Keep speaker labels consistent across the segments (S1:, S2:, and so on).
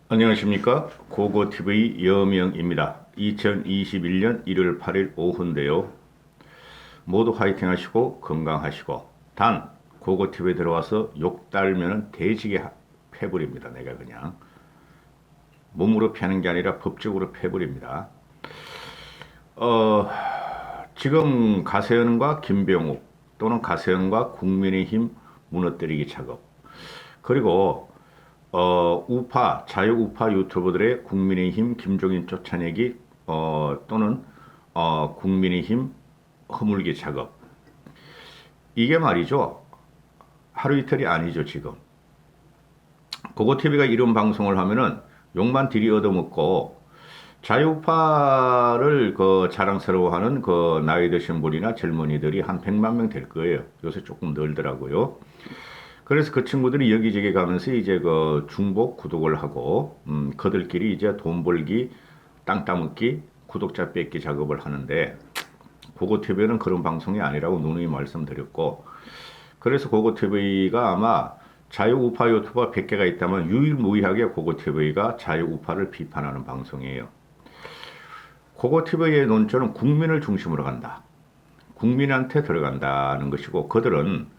S1: 안녕하십니까. 고고TV 여명입니다. 2021년 1월 8일 오후인데요. 모두 화이팅 하시고 건강하시고, 단 고고TV에 들어와서 욕 달면은 돼지게 패버립니다. 내가 그냥 몸으로 패는 게 아니라 법적으로 패버립니다. 어, 지금 가세현과 김병욱 또는 가세현과 국민의힘 무너뜨리기 작업, 그리고 자유우파 유튜버들의 국민의힘 김종인 쫓아내기, 또는 국민의힘 허물기 작업. 이게 말이죠. 하루 이틀이 아니죠, 지금. 고고TV가 이런 방송을 하면은 욕만 들이 얻어먹고, 자유우파를 자랑스러워하는 나이 드신 분이나 젊은이들이 한 100만 명 될 거예요. 요새 조금 늘더라고요. 그래서 그 친구들이 여기저기 가면서 이제 중복 구독을 하고, 그들끼리 이제 돈 벌기, 땅 따먹기, 구독자 뺏기 작업을 하는데, 고고TV는 그런 방송이 아니라고 누누이 말씀드렸고, 그래서 고고TV가 아마 자유우파 유튜버 100개가 있다면 유일무이하게 고고TV가 자유우파를 비판하는 방송이에요. 고고TV의 논조는 국민을 중심으로 간다. 국민한테 들어간다는 것이고, 그들은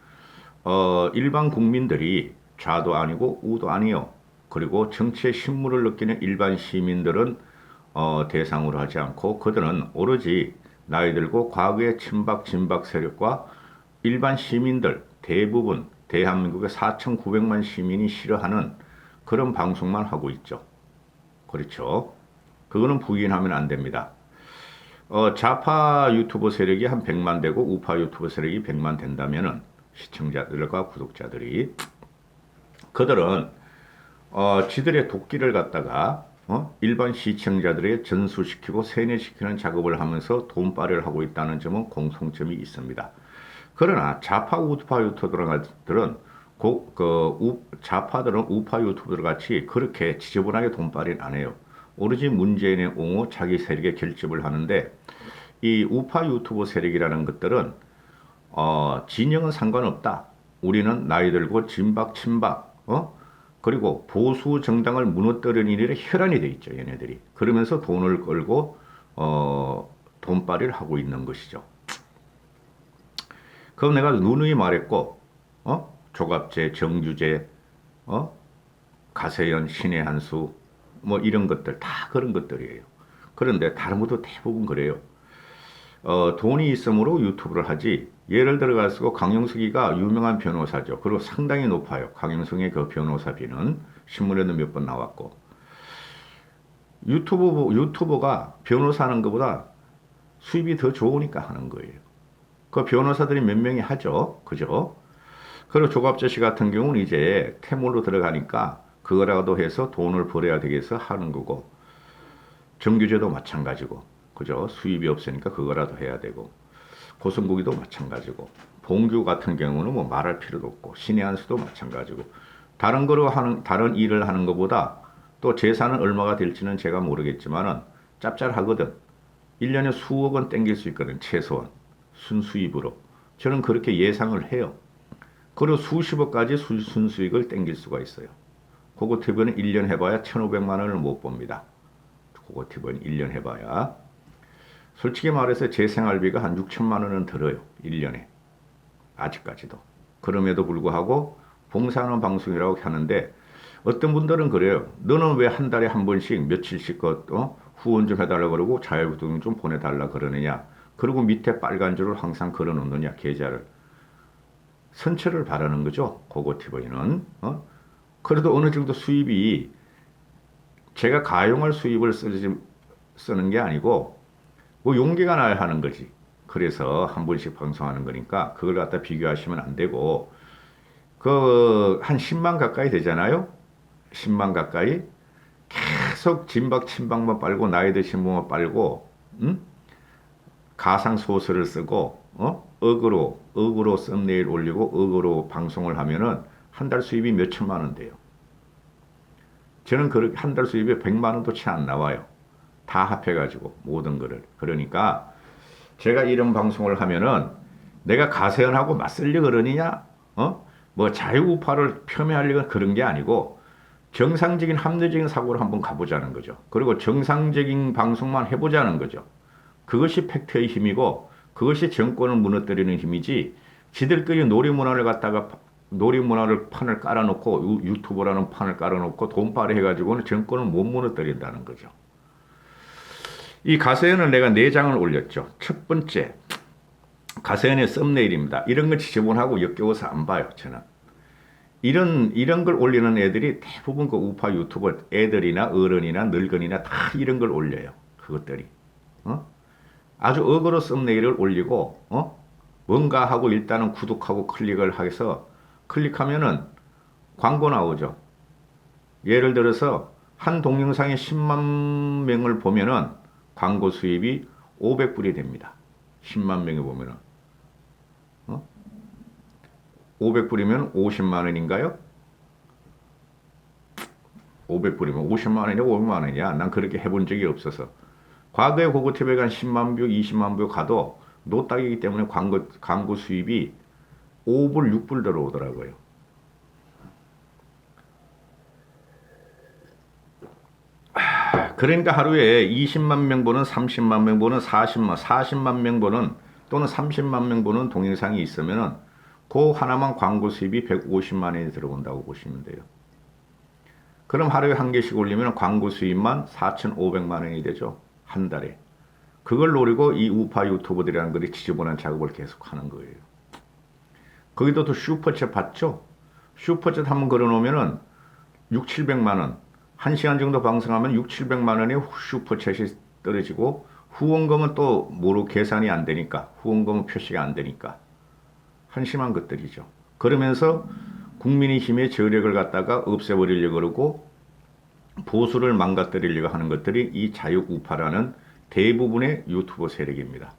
S1: 일반 국민들이 좌도 아니고 우도 아니요. 그리고 정치의 신물을 느끼는 일반 시민들은 대상으로 하지 않고, 그들은 오로지 나이 들고 과거의 친박 진박 세력과 일반 시민들, 대부분 대한민국의 4,900만 시민이 싫어하는 그런 방송만 하고 있죠. 그렇죠. 그거는 부인하면 안 됩니다. 좌파 유튜버 세력이 한 100만 되고 우파 유튜버 세력이 100만 된다면은, 시청자들과 구독자들이, 그들은 지들의 도끼를 갖다가 일반 시청자들에게 전수시키고 세뇌시키는 작업을 하면서 돈벌이를 하고 있다는 점은 공통점이 있습니다. 그러나 좌파 우파 유튜버들은 좌파들은 우파 유튜버들 같이 그렇게 지저분하게 돈벌이를 안 해요. 오로지 문재인의 옹호, 자기 세력에 결집을 하는데, 이 우파 유튜버 세력이라는 것들은 진영은 상관없다. 우리는 나이 들고 진박 친박, 그리고 보수 정당을 무너뜨리는 일에 혈안이 돼 있죠, 얘네들이. 그러면서 돈을 걸고 돈벌이를 하고 있는 것이죠. 그럼 내가 누누이 말했고, 조갑제, 정주제, 가세연, 신의 한수, 뭐 이런 것들 다 그런 것들이에요. 그런데 다른 것도 대부분 그래요. 돈이 있으므로 유튜브를 하지. 예를 들어가지고 강용석이가 유명한 변호사죠. 그리고 상당히 높아요. 강용석의 그 변호사비는 신문에도 몇 번 나왔고. 유튜버가 변호사 하는 것보다 수입이 더 좋으니까 하는 거예요. 그 변호사들이 몇 명이 하죠. 그죠? 그리고 조갑재 씨 같은 경우는 이제 태물로 들어가니까 그거라도 해서 돈을 벌어야 되겠어 하는 거고, 정규제도 마찬가지고, 그죠? 수입이 없으니까 그거라도 해야 되고, 고성국이도 마찬가지고, 봉규 같은 경우는 뭐 말할 필요도 없고, 신의 한수도 마찬가지고, 다른 일을 하는 것보다 또 재산은 얼마가 될지는 제가 모르겠지만은 짭짤하거든. 1년에 수억 원 땡길 수 있거든, 최소한. 순수입으로. 저는 그렇게 예상을 해요. 그리고 수십억까지 순수익을 땡길 수가 있어요. 고고TV는 1년 해봐야 1,500만 원을 못 봅니다. 고고TV는 1년 해봐야. 솔직히 말해서 제 생활비가 한 6천만 원은 들어요. 1년에. 아직까지도. 그럼에도 불구하고 봉사하는 방송이라고 하는데, 어떤 분들은 그래요. 너는 왜 한 달에 한 번씩 며칠씩 후원 좀 해달라 그러고 자유구독 좀 보내달라 그러느냐. 그리고 밑에 빨간 줄을 항상 걸어놓느냐, 계좌를. 선처를 바라는 거죠. 고고TV는. 그래도 어느 정도 수입이, 제가 가용할 수입을 쓰는 게 아니고 뭐 용기가 나야 하는 거지. 그래서 한 번씩 방송하는 거니까 그걸 갖다 비교하시면 안 되고, 한 10만 가까이 되잖아요. 10만 가까이 계속 진박 친박만 빨고 나이 드신 분만 빨고, 가상 소설을 쓰고, 억으로 썸네일 올리고 억으로 방송을 하면은 한 달 수입이 몇 천만 원 돼요. 저는 그렇게 한 달 수입이 100만 원도 채 안 나와요. 다 합해가지고 모든 거를. 그러니까 제가 이런 방송을 하면은 내가 가세연하고 맞설려 그러느냐, 뭐 자유우파를 폄훼하려고 그런 게 아니고, 정상적인 합리적인 사고를 한번 가보자는 거죠. 그리고 정상적인 방송만 해보자는 거죠. 그것이 팩트의 힘이고 그것이 정권을 무너뜨리는 힘이지 지들끼리 놀이문화를 판을 깔아놓고 유튜버라는 판을 깔아놓고 돈벌이 해가지고는 정권을 못 무너뜨린다는 거죠. 이 가세현은 내가 4장을 올렸죠. 첫 번째 가세현의 썸네일입니다. 이런 거 지저분하고 역겨워서 안 봐요. 저는. 이런 걸 올리는 애들이 대부분 그 우파 유튜버 애들이나 어른이나 늙은이나 다 이런 걸 올려요. 그것들이. 아주 어거로 썸네일을 올리고, 뭔가 하고 일단은 구독하고 클릭을 해서 클릭하면은 광고 나오죠. 예를 들어서 한 동영상에 10만 명을 보면은 광고 수입이 500불이 됩니다. 10만 명이 보면은. 500불이면 50만 원인가요? 500불이면 50만 원이냐 500만 원이냐? 난 그렇게 해본 적이 없어서. 과거에 고고TV에 한 10만 뷰, 20만 뷰 가도 노딱이기 때문에 광고 수입이 5불, 6불 들어오더라고요. 그러니까 하루에 20만 명 보는, 30만 명 보는, 40만 명 보는 또는 30만 명 보는 동영상이 있으면은 그 하나만 광고 수입이 150만 원이 들어온다고 보시면 돼요. 그럼 하루에 한 개씩 올리면 광고 수입만 4,500만 원이 되죠. 한 달에. 그걸 노리고 이 우파 유튜버들이라는 것이 지저분한 작업을 계속 하는 거예요. 거기도 또 슈퍼챗 받죠? 슈퍼챗 한번 걸어놓으면은 6, 700만 원. 1시간 정도 방송하면 6, 700만 원의 슈퍼챗이 떨어지고 후원금은 또 뭐로 계산이 안 되니까 후원금은 표시가 안 되니까 한심한 것들이죠. 그러면서 국민의힘의 저력을 갖다가 없애버리려고 그러고 보수를 망가뜨리려고 하는 것들이 이 자유우파라는 대부분의 유튜버 세력입니다.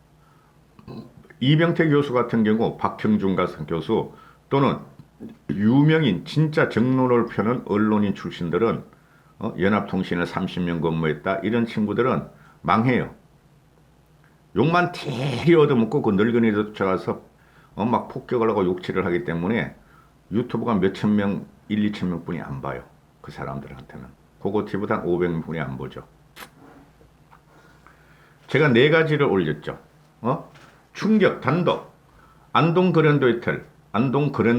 S1: 이병태 교수 같은 경우, 박형준 같은 교수 또는 유명인 진짜 정론을 펴는 언론인 출신들은 연합통신을 30년 근무했다. 이런 친구들은 망해요. 욕만 되게 얻어먹고 그 늙은이들 쫓아가서 막 폭격을 하고 욕치를 하기 때문에 유튜브가 몇천 명, 1, 2천 명뿐이 안 봐요. 그 사람들한테는. 고고TV도 한 500명뿐이 안 보죠. 제가 4가지를 올렸죠. 충격, 단독, 안동 그랜드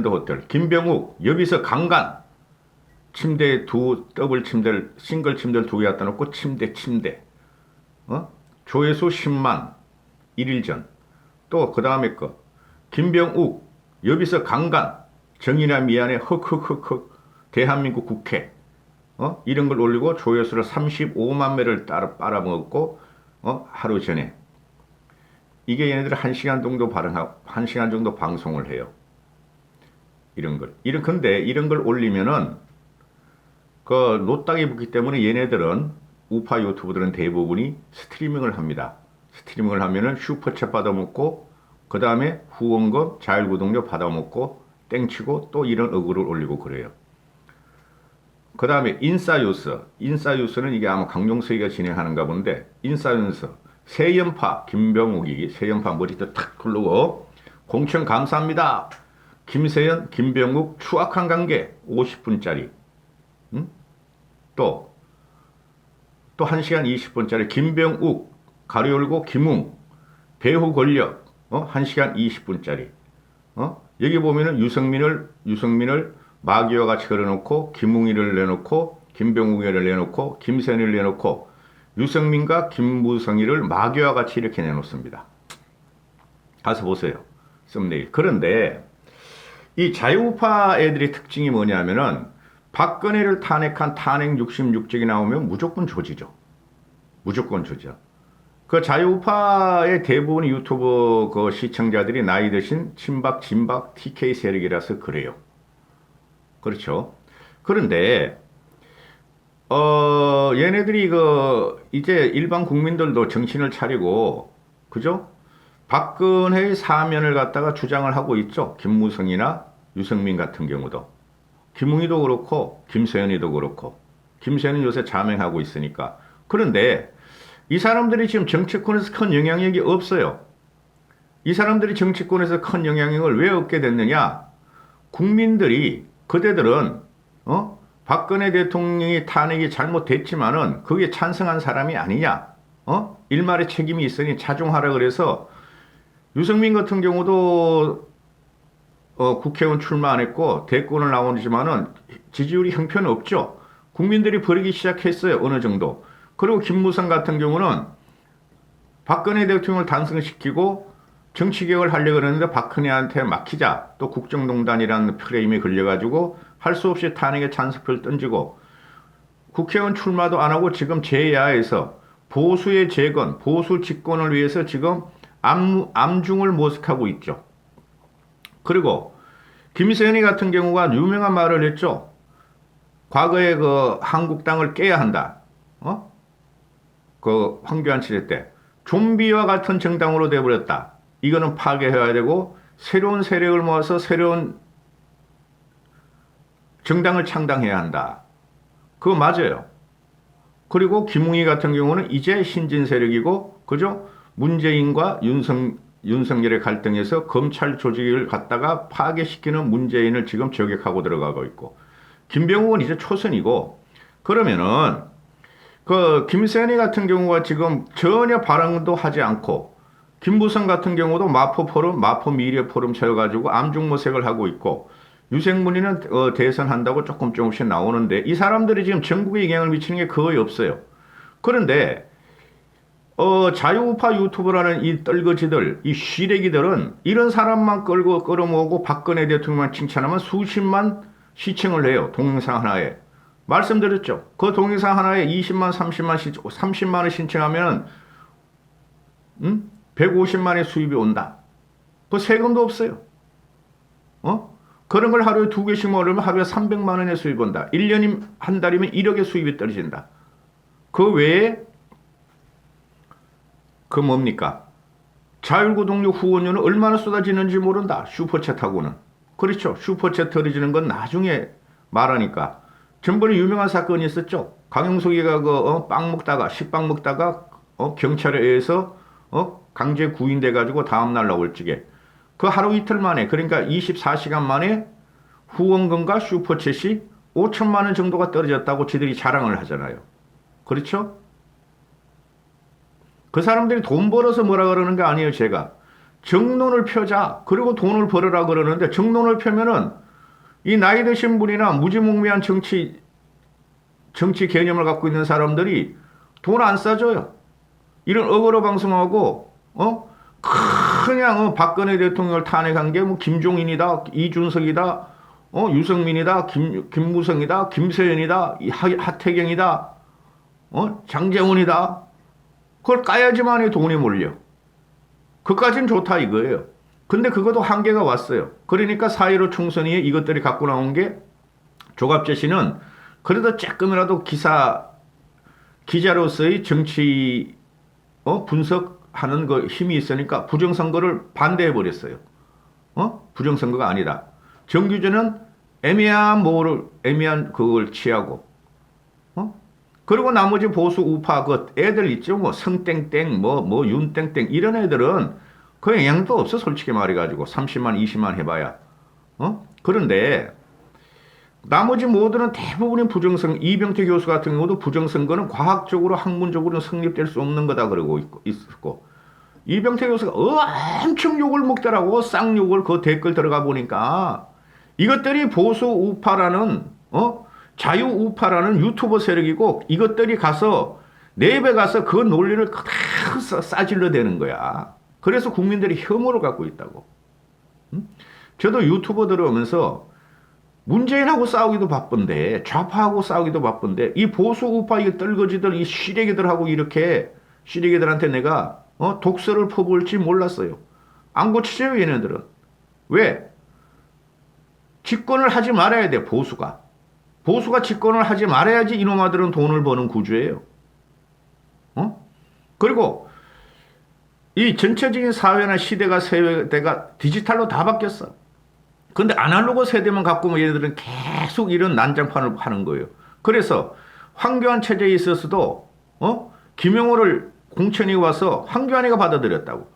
S1: 호텔, 김병욱, 여기서 강간, 침대에 더블 침대를, 싱글 침대를 2개 갖다 놓고 침대. 조회수 10만, 1일 전. 또 그 다음에 거, 김병욱, 여기서 강간, 정의나 미안해, 흑, 대한민국 국회. 이런 걸 올리고 조회수를 35만 매를 빨아먹었고, 하루 전에. 이게 얘네들 1시간 정도 1시간 정도 방송을 해요. 이런 걸. 근데 이런 걸 올리면은, 그, 노딱이 붙기 때문에 얘네들은, 우파 유튜브들은 대부분이 스트리밍을 합니다. 스트리밍을 하면은 슈퍼챗 받아먹고, 그 다음에 후원금, 자율구독료 받아먹고, 땡치고 또 이런 어그를 올리고 그래요. 그 다음에 인싸유스는 이게 아마 강용석이가 진행하는가 본데, 인싸유스, 세연파, 김병욱이 세연파 머리도 탁 굴르고, 공천 감사합니다. 김세연, 김병욱 추악한 관계 50분짜리. 또 1시간 20분짜리 김병욱, 가로 열고 김웅, 배후 권력, 1시간 20분짜리. 여기 보면은 유승민을 마귀와 같이 걸어놓고, 김웅이를 내놓고, 김병욱이를 내놓고, 김세연을 내놓고, 유승민과 김무성이를 마귀와 같이 이렇게 내놓습니다. 가서 보세요. 썸네일. 그런데 이 자유우파 애들의 특징이 뭐냐면은 박근혜를 탄핵한 탄핵 66적이 나오면 무조건 조지죠. 무조건 조져. 그 자유우파의 대부분 유튜브 그 시청자들이 나이 드신 친박, 진박, TK 세력이라서 그래요. 그렇죠. 그런데, 얘네들이 이제 일반 국민들도 정신을 차리고, 그죠? 박근혜의 사면을 갖다가 주장을 하고 있죠. 김무성이나 유승민 같은 경우도. 김웅이도 그렇고, 김세연이도 그렇고. 김세연은 요새 자명하고 있으니까. 그런데, 이 사람들이 지금 정치권에서 큰 영향력이 없어요. 이 사람들이 정치권에서 큰 영향력을 왜 얻게 됐느냐? 국민들이, 그대들은, 박근혜 대통령이 탄핵이 잘못됐지만은 그게 찬성한 사람이 아니냐? 일말의 책임이 있으니 차종하라 그래서 유승민 같은 경우도 국회의원 출마 안 했고 대권을 나오지만은 지지율이 형편없죠. 국민들이 버리기 시작했어요. 어느 정도. 그리고 김무성 같은 경우는 박근혜 대통령을 당선시키고 정치개혁을 하려고 그러는데 박근혜한테 막히자 또 국정농단이라는 프레임에 걸려가지고 할 수 없이 탄핵에 찬성표를 던지고 국회의원 출마도 안 하고 지금 제야에서 보수의 재건, 보수 집권을 위해서 지금 암중을 모색하고 있죠. 그리고 김세현이 같은 경우가 유명한 말을 했죠. 과거에 그 한국당을 깨야 한다. 그 황교안 시대 때 좀비와 같은 정당으로 돼버렸다. 이거는 파괴해야 되고 새로운 세력을 모아서 새로운 정당을 창당해야 한다. 그거 맞아요. 그리고 김웅희 같은 경우는 이제 신진 세력이고, 그죠? 문재인과 윤석열의 갈등에서 검찰 조직을 갖다가 파괴시키는 문재인을 지금 저격하고 들어가고 있고, 김병욱은 이제 초선이고, 그러면은, 그, 김세현이 같은 경우가 지금 전혀 발언도 하지 않고, 김부성 같은 경우도 마포 포럼, 마포 미래 포럼 채워가지고 암중모색을 하고 있고, 유승민이는 대선한다고 조금씩 나오는데 이 사람들이 지금 전국에 영향을 미치는 게 거의 없어요. 그런데 자유우파 유튜버라는 이 떨거지들, 이 쉬레기들은 이런 사람만 끌어모으고 박근혜 대통령만 칭찬하면 수십만 시청을 해요. 동영상 하나에. 말씀드렸죠. 그 동영상 하나에 20만, 30만을 신청하면 150만의 수입이 온다. 그 세금도 없어요. 그런 걸 하루에 2개씩 먹으면 하루에 300만 원의 수입 온다. 1년이 한 달이면 1억의 수입이 떨어진다. 그 외에 그 뭡니까? 자율구독료 후원료는 얼마나 쏟아지는지 모른다. 슈퍼챗하고는. 그렇죠. 슈퍼챗 떨어지는 건 나중에 말하니까. 전번에 유명한 사건이 있었죠. 강용석이가 빵 먹다가 식빵 먹다가 경찰에 의해서 강제 구인돼 가지고 다음날 나올 적에 그 하루 이틀 만에, 그러니까 24시간 만에 후원금과 슈퍼챗이 5천만 원 정도가 떨어졌다고 지들이 자랑을 하잖아요. 그렇죠? 그 사람들이 돈 벌어서 뭐라 그러는 게 아니에요, 제가. 정론을 펴자. 그리고 돈을 벌으라 그러는데 정론을 펴면은 이 나이 드신 분이나 무지몽매한 정치 개념을 갖고 있는 사람들이 돈 안 싸줘요. 이런 어거로 방송하고, 그냥 박근혜 대통령을 탄핵한 게 뭐 김종인이다, 이준석이다, 유승민이다, 김무성이다, 김세현이다, 하태경이다, 장재원이다. 그걸 까야지만이 돈이 몰려. 그까진 좋다 이거예요. 근데 그것도 한계가 왔어요. 그러니까 4.15 총선에 이것들이 갖고 나온 게 조갑재 씨는 그래도 조금이라도 기자로서의 정치 분석하는 그 힘이 있으니까 부정선거를 반대해버렸어요. 부정선거가 아니다. 정규제는 애매한 그걸 취하고, 그리고 나머지 보수 우파 그 애들 있죠. 뭐 성땡땡, 뭐 윤땡땡 이런 애들은 그 영향도 없어 솔직히 말해가지고 30만, 20만 해봐야. 그런데 나머지 모두는 대부분이 이병태 교수 같은 경우도 부정선거는 과학적으로 학문적으로는 성립될 수 없는 거다 그러고 있었고, 이병태 교수가 엄청 욕을 먹더라고. 쌍욕을 그 댓글 들어가 보니까 이것들이 보수 우파라는 자유 우파라는 유튜버 세력이고, 이것들이 가서 내배 가서 그 논리를 그대로 싸질러 대는 거야. 그래서 국민들이 혐오를 갖고 있다고. 저도 유튜버 들어오면서 문재인하고 싸우기도 바쁜데, 좌파하고 싸우기도 바쁜데, 이 보수 우파 이 떨거지들, 이 시래기들하고 이렇게 시래기들한테 내가 독서를 퍼부을지 몰랐어요. 안 고치죠 얘네들은. 왜? 집권을 하지 말아야 돼. 보수가 집권을 하지 말아야지 이놈아들은 돈을 버는 구조예요. 그리고 이 전체적인 사회나 세대가 디지털로 다 바뀌었어. 근데 아날로그 세대만 갖고 뭐 얘네들은 계속 이런 난장판을 하는 거예요. 그래서 황교안 체제에 있어서도 김영호를 공천이 와서 황교안이가 받아들였다고.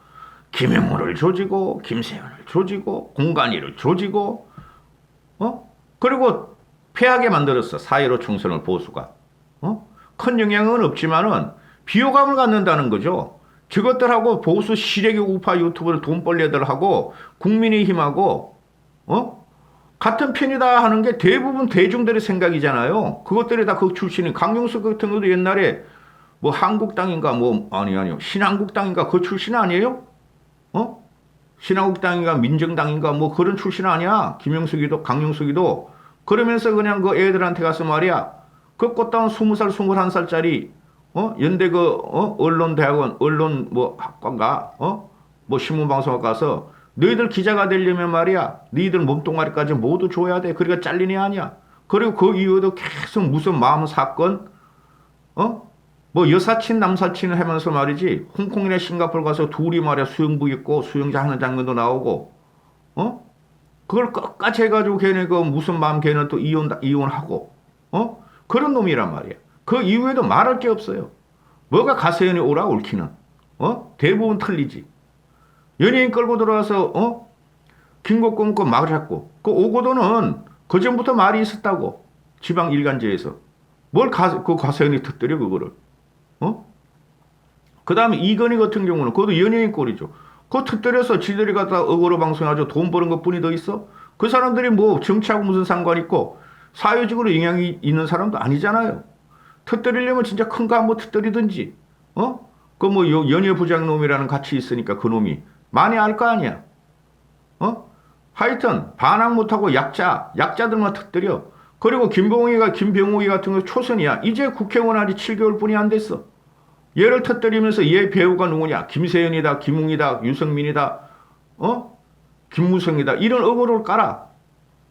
S1: 김영호를 조지고 김세현을 조지고 공관위를 조지고 그리고 패하게 만들었어. 4.15 총선을 보수가. 큰 영향은 없지만은 비호감을 갖는다는 거죠. 저것들하고 보수 시래기 우파 유튜브를 돈 벌려들하고 국민의힘하고 같은 편이다 하는 게 대부분 대중들의 생각이잖아요. 그것들이 다 그 출신이 강용석 같은 것도 옛날에 뭐 한국당인가 뭐 아니요 신한국당인가 그 출신 아니에요? 신한국당인가 민정당인가 뭐 그런 출신 아니야? 김영석이도 강용석이도 그러면서 그냥 그 애들한테 가서 말이야. 그 꽃다운 20살 21살짜리 연대 언론대학원 언론 뭐 학과인가 뭐 신문방송학 가서 너희들 기자가 되려면 말이야 너희들 몸뚱아리까지 모두 줘야 돼. 그러니까 잘리니 아니야. 그리고 그 이후에도 계속 무슨 마음 사건 뭐 여사친 남사친을 하면서 말이지 홍콩이나 싱가포르 가서 둘이 말이야 수영복 입고 수영장 하는 장면도 나오고 그걸 끝까지 해가지고 걔네 그 무슨 마음 걔는 또 이혼하고 그런 놈이란 말이야. 그 이후에도 말할 게 없어요. 뭐가 가세연이 오라 옳기는 대부분 틀리지. 연예인 끌고 들어와서 김국권 거 막았고 그 오고도는 그 전부터 말이 있었다고 지방 일간지에서 그 가세연이 터뜨려 그거를 그 다음에 이건희 같은 경우는 그것도 연예인 꼴이죠. 그거 터뜨려서 지들이 갖다 어거로 방송하죠. 돈 버는 것 뿐이 더 있어. 그 사람들이 뭐 정치하고 무슨 상관 있고 사회적으로 영향이 있는 사람도 아니잖아요. 터뜨리려면 진짜 큰 거 한번 터뜨리든지 그 뭐 연예부장놈이라는 같이 있으니까 그 놈이 많이 알 거 아니야. 하여튼 반항 못하고 약자들만 터뜨려. 그리고 김병욱이 같은 거 초선이야. 이제 국회의원 한지 7개월 뿐이 안 됐어. 얘를 터뜨리면서 얘 배우가 누구냐? 김세연이다, 김웅이다, 유승민이다, 김무성이다. 이런 어거를 깔아.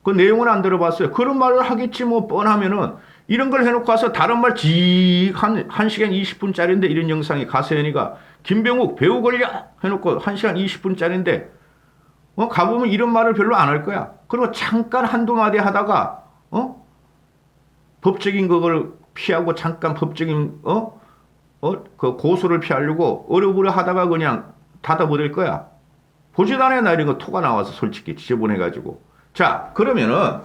S1: 그 내용은 안 들어봤어요. 그런 말을 하겠지 뭐 뻔하면은 이런 걸 해놓고 와서 다른 말 한 1시간 20분짜리인데 이런 영상이 가세연이가 김병욱 배우 걸려 해놓고 1시간 20분짜리인데 가보면 이런 말을 별로 안 할 거야. 그리고 잠깐 한두 마디 하다가 법적인 그걸 피하고 잠깐 법적인 그 고소를 피하려고 어려부려 하다가 그냥 닫아버릴 거야. 보지도 않아요. 나 이런 거 토가 나와서 솔직히 지저분해가지고. 자, 그러면은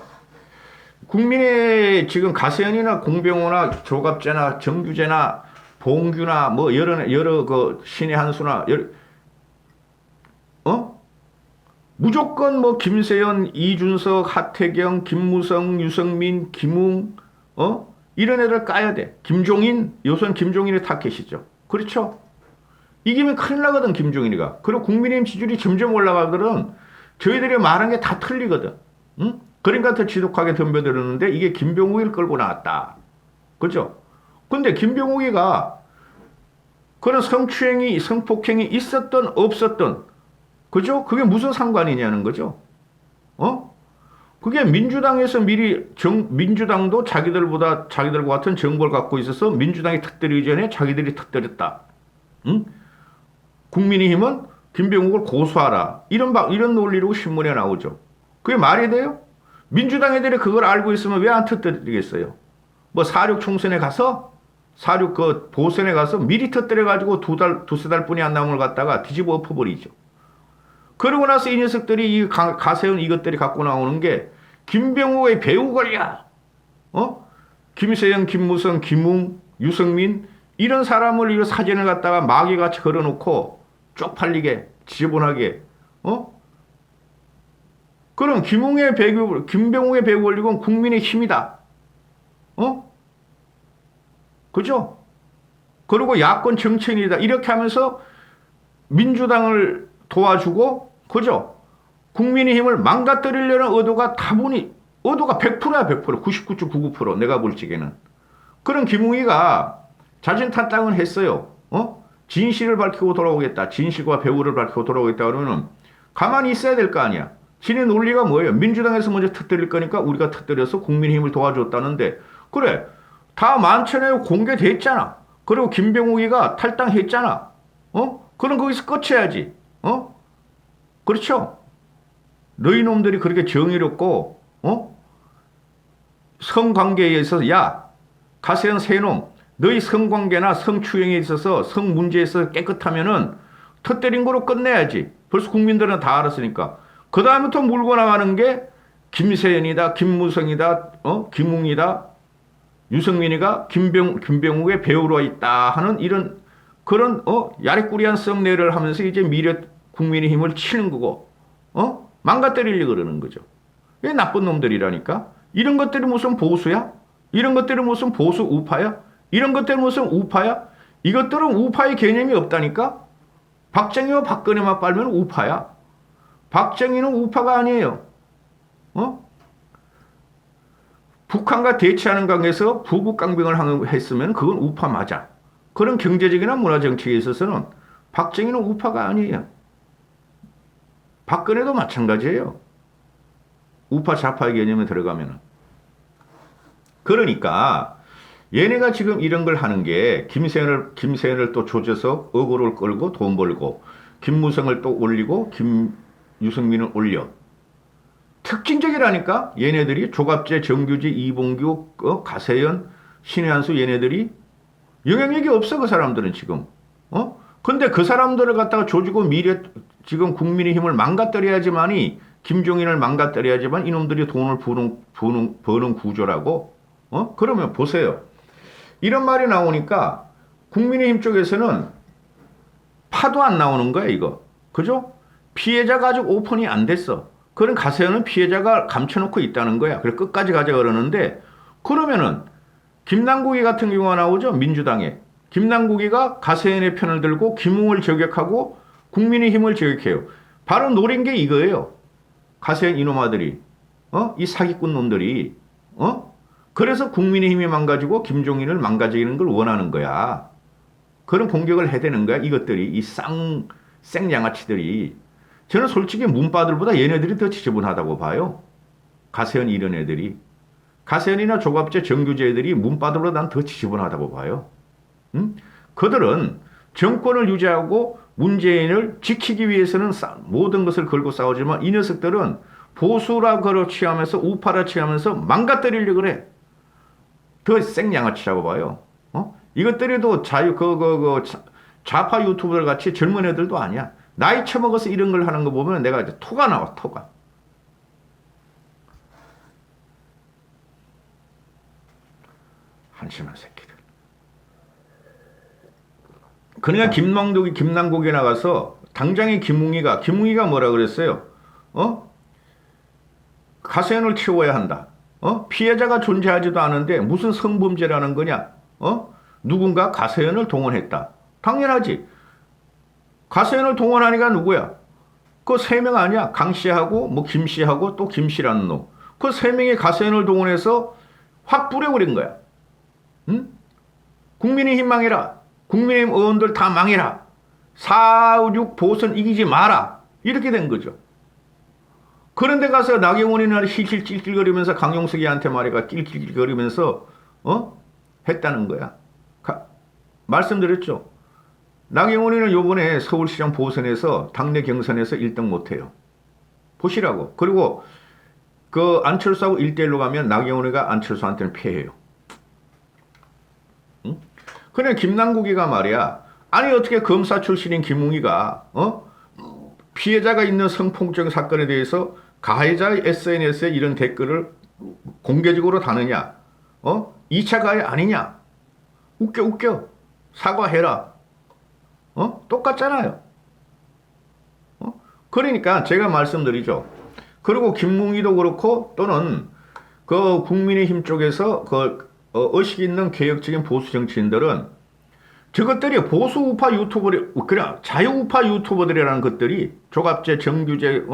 S1: 국민의 지금 가세연이나 공병호나 조갑재나 정규재나 봉규나 뭐 여러 그 신의 한수나 무조건 뭐 김세연, 이준석, 하태경, 김무성, 유성민, 김웅 이런 애들 까야 돼. 김종인, 요선 김종인의 타켓이죠. 그렇죠? 이기면 큰일 나거든, 김종인이가. 그리고 국민의힘 지지율이 점점 올라가거든. 저희들이 말한 게 다 틀리거든. 응? 그러니까 더 지독하게 덤벼들었는데 이게 김병욱이를 끌고 나왔다. 그죠? 근데 김병욱이가 그런 성추행이, 성폭행이 있었던, 없었던, 그죠? 그게 무슨 상관이냐는 거죠. 그게 민주당에서 미리 민주당도 자기들과 같은 정보를 갖고 있어서 민주당이 터뜨리기 전에 자기들이 터뜨렸다. 응? 국민의힘은 김병욱을 고소하라. 이런 논리로 신문에 나오죠. 그게 말이 돼요? 민주당 애들이 그걸 알고 있으면 왜 안 터뜨리겠어요? 뭐 4.6 총선에 가서 4.6 그 보선에 가서 미리 터뜨려가지고 두세 달 뿐이 안 남은 걸 갖다가 뒤집어 엎어버리죠. 그러고 나서 이 녀석들이 이 가세운 이것들이 갖고 나오는 게 김병욱의 배우 걸려. 김세영, 김무성, 김웅, 유성민 이런 사람을 이 사진을 갖다가 마귀같이 걸어놓고 쪽팔리게 지저분하게 그럼 김병욱의 배우 걸리고 국민의 힘이다. 그죠? 그리고 야권 정치인이다. 이렇게 하면서 민주당을 도와주고, 그죠? 국민의힘을 망가뜨리려는 의도가 다분히, 의도가 100%야, 100%. 99.99%. 내가 볼 적에는. 그런 김웅이가 자진탄당은 했어요. 진실을 밝히고 돌아오겠다. 진실과 배우를 밝히고 돌아오겠다. 그러면 가만히 있어야 될 거 아니야. 진의 논리가 뭐예요? 민주당에서 먼저 터뜨릴 거니까 우리가 터뜨려서 국민의힘을 도와줬다는데, 그래. 다 만천에 공개됐잖아. 그리고 김병욱이가 탈당했잖아. 그럼 거기서 끝이야지. 그렇죠? 너희 놈들이 그렇게 정의롭고, 성관계에 있어서, 야, 가세현 세놈, 너희 성관계나 성추행에 있어서, 성 문제에 있어서 깨끗하면은 터뜨린 거로 끝내야지. 벌써 국민들은 다 알았으니까. 그 다음부터 물고 나가는 게 김세연이다, 김무성이다, 김웅이다, 유승민이가 김병욱의 배우로 있다 하는 이런 그런 야리꾸리한 썩내를 하면서 이제 미래 국민의힘을 치는 거고 망가뜨리려고 그러는 거죠. 이게 나쁜 놈들이라니까. 이런 것들이 무슨 보수야? 이런 것들이 무슨 보수 우파야? 이런 것들이 무슨 우파야? 이것들은 우파의 개념이 없다니까. 박정희와 박근혜만 빨면 우파야. 박정희는 우파가 아니에요. 북한과 대치하는 관계에서 부국강병을 했으면 그건 우파 맞아. 그런 경제적이나 문화정책에 있어서는 박정희는 우파가 아니에요. 박근혜도 마찬가지예요. 우파 좌파 개념에 들어가면은. 그러니까 얘네가 지금 이런 걸 하는 게 김세연을 또 조져서 어그로를 끌고 돈 벌고 김무성을 또 올리고 유승민을 올려. 특징적이라니까. 얘네들이 조갑재, 정규지, 이봉규, 가세연, 신혜한수 얘네들이 영향력이 없어. 그 사람들은 지금. 근데 그 사람들을 갖다가 조지고 지금 국민의힘을 망가뜨려야지만이 김종인을 망가뜨려야지만 이놈들이 돈을 버는 구조라고. 그러면 보세요. 이런 말이 나오니까 국민의힘 쪽에서는 파도 안 나오는 거야 이거. 그죠? 피해자가 아직 오픈이 안 됐어. 그런 가세연은 피해자가 감춰놓고 있다는 거야. 그래서 끝까지 가자 그러는데 그러면은 김남국이 같은 경우가 나오죠. 민주당에. 김남국이가 가세연의 편을 들고 김웅을 저격하고 국민의힘을 저격해요. 바로 노린 게 이거예요. 가세연 이놈아들이. 이 사기꾼 놈들이. 그래서 국민의힘이 망가지고 김종인을 망가지는 걸 원하는 거야. 그런 공격을 해대는 거야. 이것들이. 이 생양아치들이. 저는 솔직히 문바들보다 얘네들이 더 지저분하다고 봐요. 가세연 이런 애들이. 가세연이나 조갑재, 정규재 애들이 문바들보다 난 더 지저분하다고 봐요. 그들은 정권을 유지하고 문재인을 지키기 위해서는 모든 것을 걸고 싸우지만 이 녀석들은 보수라 걸어 취하면서 우파라 취하면서 망가뜨리려고 그래. 더 생양아치라고 봐요. 이것들이 또 좌파 유튜버들 같이 젊은 애들도 아니야. 나이 처먹어서 이런 걸 하는 거 보면 내가 이제 토가 나와, 토가. 한심한 새끼들. 그러니까 김남국이 나가서 당장에 김웅이가 뭐라 그랬어요? 가세연을 채워야 한다. 피해자가 존재하지도 않은데 무슨 성범죄라는 거냐? 누군가 가세연을 동원했다. 당연하지. 가세연을 동원하니까 누구야? 그 세 명 아니야? 강 씨하고 뭐 김 씨하고 또 김 씨라는 놈. 그 세 명이 가세연을 동원해서 확 뿌려버린 거야. 응? 국민의힘 망해라. 국민의힘 의원들 다 망해라. 4, 6 보선 이기지 마라. 이렇게 된 거죠. 그런데 가서 나경원이나 실실 찔찔거리면서 강용석이한테 말해가 찔찔거리면서 했다는 거야. 말씀드렸죠. 나경원이는 요번에 서울시장 보선에서 당내 경선에서 1등 못해요. 보시라고. 그리고 그 안철수하고 1대1로 가면 나경원이가 안철수한테는 패해요. 응? 그래 김남국이가 말이야. 아니 어떻게 검사 출신인 김웅이가 피해자가 있는 성폭력 사건에 대해서 가해자의 SNS에 이런 댓글을 공개적으로 다느냐? 2차 가해 아니냐? 웃겨. 사과해라. 똑같잖아요. 그러니까 제가 말씀드리죠. 그리고 김웅이도 그렇고 또는 그 국민의힘 쪽에서 그 의식 있는 개혁적인 보수 정치인들은 저것들이 보수 우파 유튜버들, 그냥 자유 우파 유튜버들이라는 것들이 조갑재, 정규재,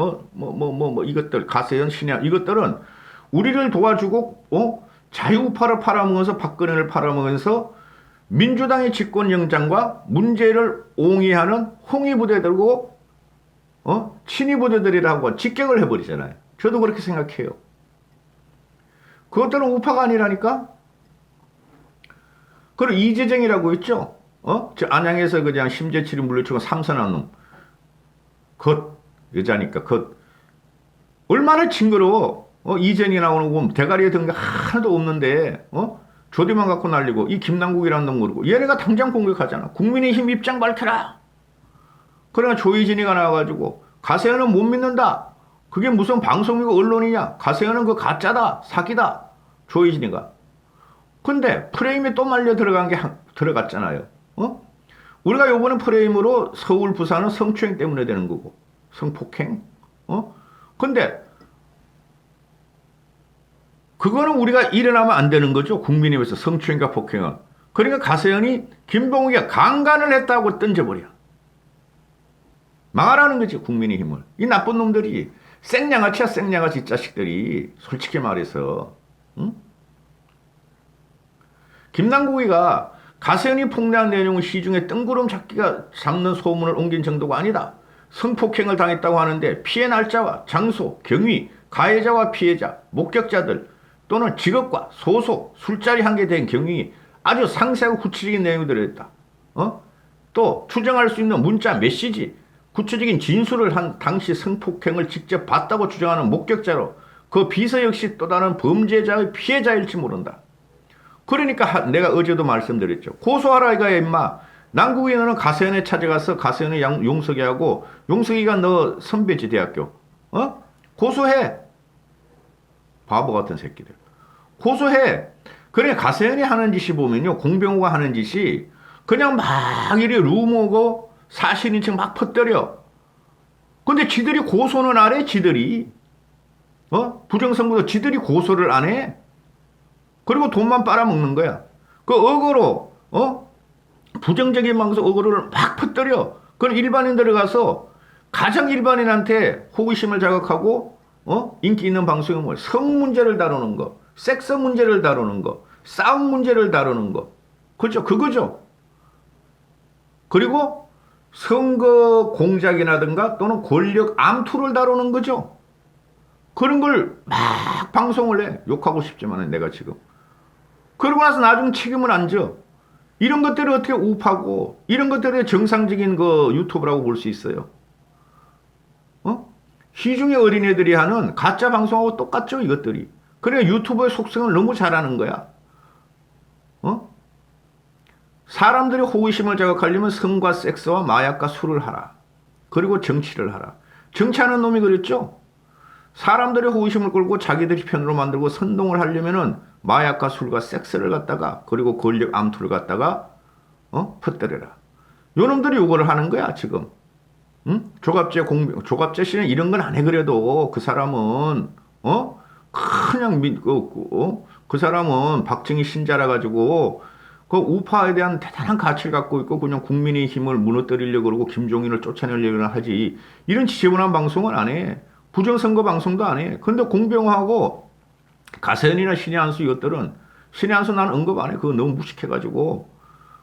S1: 이것들, 가세연, 신야 이것들은 우리를 도와주고 자유 우파를 팔아먹으면서 박근혜를 팔아먹으면서 민주당의 집권영장과 문재인을 옹이하는 홍위부대들고 친위부대들이라고 직격을 해버리잖아요. 저도 그렇게 생각해요. 그것들은 우파가 아니라니까. 그리고 이재정이라고 있죠. 저 안양에서 그냥 심재철이 물리치고 삼선한 놈. 여자니까 얼마나 징그러워. 이전이 나오는 거 보면 대가리에 든 게 하나도 없는데 조대만 갖고 날리고 이 김남국이라는 놈 모르고 얘네가 당장 공격하잖아. 국민의힘 입장 밝혀라. 그러나 조희진이가 나와가지고 가세연은 못 믿는다. 그게 무슨 방송이고 언론이냐? 가세현은 그 가짜다, 사기다, 조혜진이가. 근데 프레임에 또 말려 들어갔잖아요. 어? 우리가 요번에 프레임으로 서울, 부산은 성추행 때문에 되는 거고, 성폭행. 어? 근데 그거는 우리가 일어나면 안 되는 거죠. 국민에 비해서 성추행과 폭행은. 그러니까 가세현이 김봉욱이 강간을 했다고 던져버려. 망하라는 거지, 국민의힘을. 이 나쁜 놈들이 생양아치야, 생양아치 자식들이. 솔직히 말해서. 응? 김남국이가 가세현이 폭로한 내용을 시중에 뜬구름 잡는 소문을 옮긴 정도가 아니다. 성폭행을 당했다고 하는데 피해 날짜와 장소, 경위, 가해자와 피해자, 목격자들 또는 직업과 소속, 술자리 한개된 경위 아주 상세하고 구체적인 내용이 들어있다. 또 추정할 수 있는 문자, 메시지, 구체적인 진술을 한 당시 성폭행을 직접 봤다고 주장하는 목격자로 그 비서 역시 또 다른 범죄자의 피해자일지 모른다. 그러니까 내가 어제도 말씀드렸죠. 고소하라 이거야 임마. 남국이 너는 가세현에 찾아가서 가세현의 용석이하고 용석이가 너 선배지 대학교. 고소해. 바보 같은 새끼들. 고소해. 그래 가세현이 하는 짓이 보면요. 공병호가 하는 짓이 그냥 막 이리 루머고 사실인 척 막 퍼뜨려. 근데 지들이 고소는 안 해. 지들이. 부정선거도 지들이 고소를 안 해. 그리고 돈만 빨아먹는 거야. 그 억으로 부정적인 방송 억울을 막 퍼뜨려. 그건 일반인들이 가서 가장 일반인한테 호기심을 자극하고 인기 있는 방송이 뭐야? 성 문제를 다루는 거, 섹스 문제를 다루는 거, 싸움 문제를 다루는 거. 그렇죠? 그거죠. 그리고 선거 공작이라든가 또는 권력 암투를 다루는 거죠. 그런 걸 막 방송을 해. 욕하고 싶지만 내가 지금. 그러고 나서 나중에 책임을 안 져. 이런 것들을 어떻게 우파고 이런 것들을 정상적인 그 유튜브라고 볼 수 있어요. 시중의 어린애들이 하는 가짜 방송하고 똑같죠 이것들이. 그래 유튜브의 속성을 너무 잘하는 거야. 사람들이 호기심을 자극하려면 성과 섹스와 마약과 술을 하라. 그리고 정치를 하라. 정치하는 놈이 그랬죠. 사람들의 호기심을 끌고 자기들이 편으로 만들고 선동을 하려면은 마약과 술과 섹스를 갖다가 그리고 권력 암투를 갖다가 퍼뜨려라. 요놈들이 요거를 하는 거야 지금. 응? 조갑재 씨는 이런 건 안 해. 그래도 그 사람은 그냥 그 사람은 박정희 신자라 가지고 그 우파에 대한 대단한 가치를 갖고 있고 그냥 국민의 힘을 무너뜨리려고 그러고 김종인을 쫓아내려고 하지. 이런 지저분한 방송은 안 해. 부정선거 방송도 안 해. 근데 공병호하고 가세현이나 신의 한수 이것들은 신의 한수 나는 언급 안 해. 그거 너무 무식해가지고.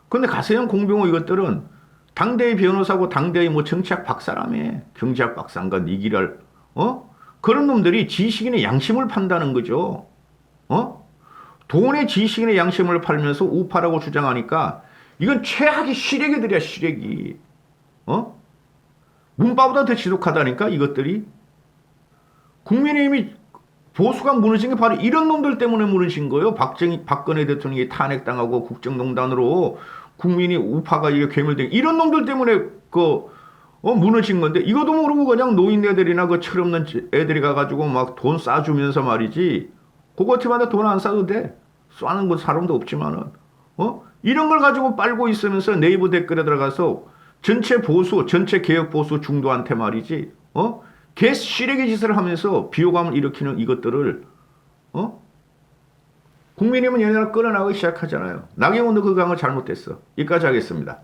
S1: 근데 가세현 공병호 이것들은 당대의 변호사고 당대의 뭐 정치학 박사라며. 경제학 박사인가 니기랄. 그런 놈들이 지식인의 양심을 판다는 거죠. 돈의 지식인의 양심을 팔면서 우파라고 주장하니까 이건 최악의 시래기들이야 시래기. 문바보다 더 지독하다니까 이것들이. 국민의힘이 보수가 무너진 게 바로 이런 놈들 때문에 무너진 거예요. 박근혜 대통령이 탄핵당하고 국정농단으로 국민이 우파가 이게 괴물된 이런 놈들 때문에 무너진 건데 이것도 모르고 그냥 노인네들이나 그 철없는 애들이 가가지고 막 돈 싸주면서 말이지. 그거 팀한테 돈 안 싸도 돼. 쏴는 건 사람도 없지만은 이런 걸 가지고 빨고 있으면서 네이버 댓글에 들어가서 전체 보수, 전체 개혁 보수 중도한테 말이지. 개 쓰레기 짓을 하면서 비호감을 일으키는 이것들을 국민의힘은 얘네를 끌어나가기 시작하잖아요. 나경원도 그 강을 잘못했어. 여기까지 하겠습니다.